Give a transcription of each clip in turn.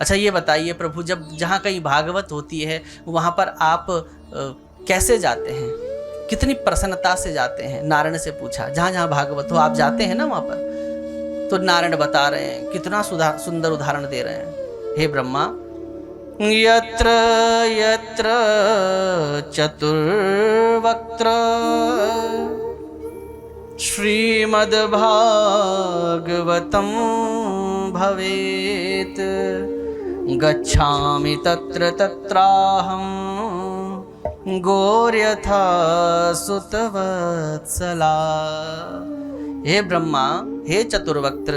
अच्छा ये बताइए प्रभु, जब जहाँ कहीं भागवत होती है वहाँ पर आप कैसे जाते हैं, कितनी प्रसन्नता से जाते हैं? नारायण से पूछा, जहाँ जहाँ भागवत हो आप जाते हैं ना वहाँ पर। तो नारायण बता रहे हैं, कितना सुंदर उदाहरण दे रहे हैं। हे ब्रह्मा, यत्र यत्र चतुर्वक्त्र श्रीमद्भागवतं भवेत् गच्छामि तत्र तत्राहं गौर्यथा सुतवत्सला। हे ब्रह्मा, हे चतुर्वक्त्र,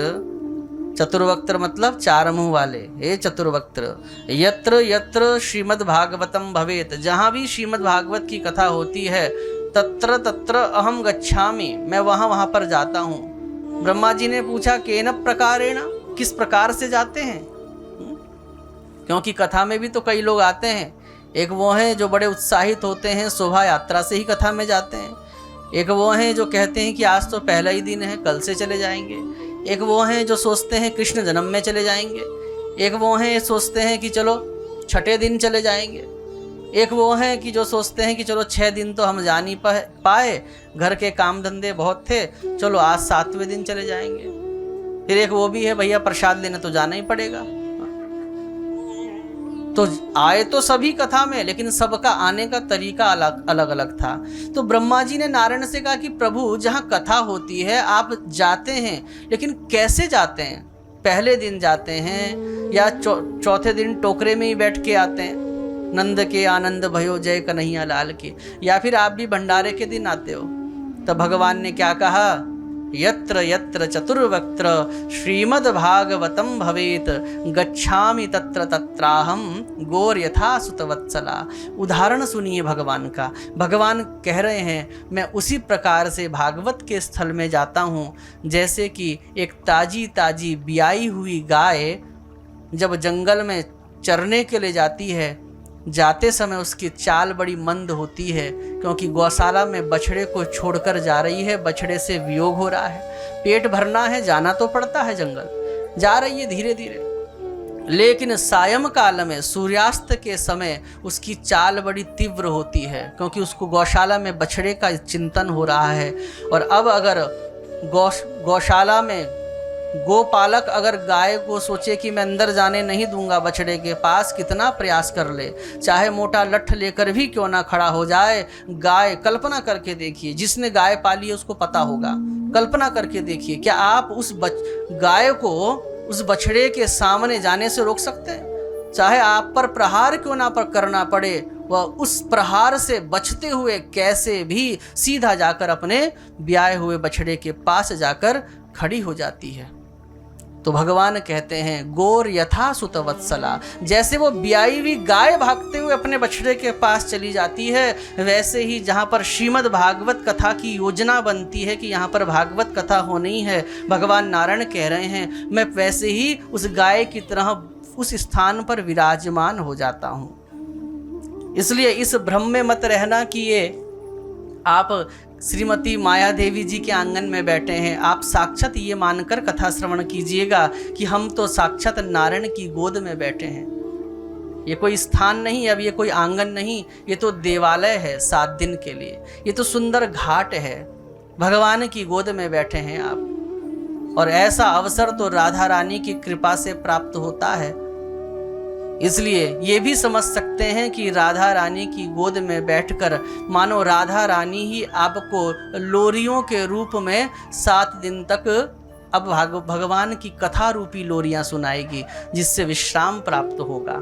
चतुर्वक्त्र मतलब चार मुंह वाले, हे चतुर्वक्त्र, यत्र यत्र श्रीमद् भागवतम भवेत, जहाँ भी श्रीमद् भागवत की कथा होती है, तत्र तत्र अहम गच्छामि, मैं वहाँ वहाँ पर जाता हूँ। ब्रह्मा जी ने पूछा, केन प्रकारेण, किस प्रकार से जाते हैं? क्योंकि कथा में भी तो कई लोग आते हैं। एक वो हैं जो बड़े उत्साहित होते हैं, शोभा यात्रा से ही कथा में जाते हैं। एक वो हैं जो कहते हैं कि आज तो पहला ही दिन है, कल से चले जाएंगे। एक वो हैं जो सोचते हैं कृष्ण जन्म में चले जाएंगे। एक वो हैं सोचते हैं कि चलो छठे दिन चले जाएंगे। एक वो हैं कि जो सोचते हैं कि चलो 6 दिन तो हम जा नहीं पाए, घर के काम धंधे बहुत थे, चलो आज 7वें दिन चले जाएंगे। फिर एक वो भी है, भैया प्रसाद लेने तो जाना ही पड़ेगा। तो आए तो सभी कथा में, लेकिन सबका आने का तरीका अलग अलग था। तो ब्रह्मा जी ने नारायण से कहा कि प्रभु, जहाँ कथा होती है आप जाते हैं, लेकिन कैसे जाते हैं? पहले दिन जाते हैं या चौथे दिन टोकरे में ही बैठ के आते हैं, नंद के आनंद भयो जय कन्हैया लाल के, या फिर आप भी भंडारे के दिन आते हो? तब भगवान ने क्या कहा, यत्र यत्र चतुर्वक्त्र श्रीमद् भागवतम भवेत गच्छामि तत्र तत्राहम गौर यथा सुतवत्सला। उदाहरण सुनिए भगवान का। भगवान कह रहे हैं, मैं उसी प्रकार से भागवत के स्थल में जाता हूँ जैसे कि एक ताजी ताजी ब्याई हुई गाय जब जंगल में चरने के लिए जाती है, जाते समय उसकी चाल बड़ी मंद होती है, क्योंकि गौशाला में बछड़े को छोड़कर जा रही है, बछड़े से वियोग हो रहा है, पेट भरना है, जाना तो पड़ता है, जंगल जा रही है धीरे धीरे। लेकिन सायं काल में सूर्यास्त के समय उसकी चाल बड़ी तीव्र होती है, क्योंकि उसको गौशाला में बछड़े का चिंतन हो रहा है। और अब अगर गौशाला में गोपालक अगर गाय को सोचे कि मैं अंदर जाने नहीं दूंगा बछड़े के पास, कितना प्रयास कर ले, चाहे मोटा लठ लेकर भी क्यों ना खड़ा हो जाए, गाय, कल्पना करके देखिए, जिसने गाय पाली है उसको पता होगा, कल्पना करके देखिए, क्या आप उस गाय को उस बछड़े के सामने जाने से रोक सकते हैं? चाहे आप पर प्रहार क्यों ना करना पड़े, वह उस प्रहार से बचते हुए कैसे भी सीधा जाकर अपने ब्याए हुए बछड़े के पास जाकर खड़ी हो जाती है। तो भगवान कहते हैं, गौर यथा सुतवत्सला, जैसे वो ब्याई हुई गाय भागते हुए अपने बछड़े के पास चली जाती है, वैसे ही जहाँ पर श्रीमद् भागवत कथा की योजना बनती है कि यहाँ पर भागवत कथा होनी है, भगवान नारायण कह रहे हैं, मैं वैसे ही उस गाय की तरह उस स्थान पर विराजमान हो जाता हूँ। इसलिए इस भ्रम में मत रहना कि ये आप श्रीमती माया देवी जी के आंगन में बैठे हैं। आप साक्षात ये मानकर कथा श्रवण कीजिएगा कि हम तो साक्षात नारायण की गोद में बैठे हैं। ये कोई स्थान नहीं, अब ये कोई आंगन नहीं, ये तो देवालय है 7 दिन के लिए, ये तो सुंदर घाट है, भगवान की गोद में बैठे हैं आप। और ऐसा अवसर तो राधा रानी की कृपा से प्राप्त होता है। इसलिए ये भी समझ सकते हैं कि राधा रानी की गोद में बैठकर मानो राधा रानी ही आपको लोरियों के रूप में 7 दिन तक अब भगवान की कथा रूपी लोरियां सुनाएगी, जिससे विश्राम प्राप्त होगा।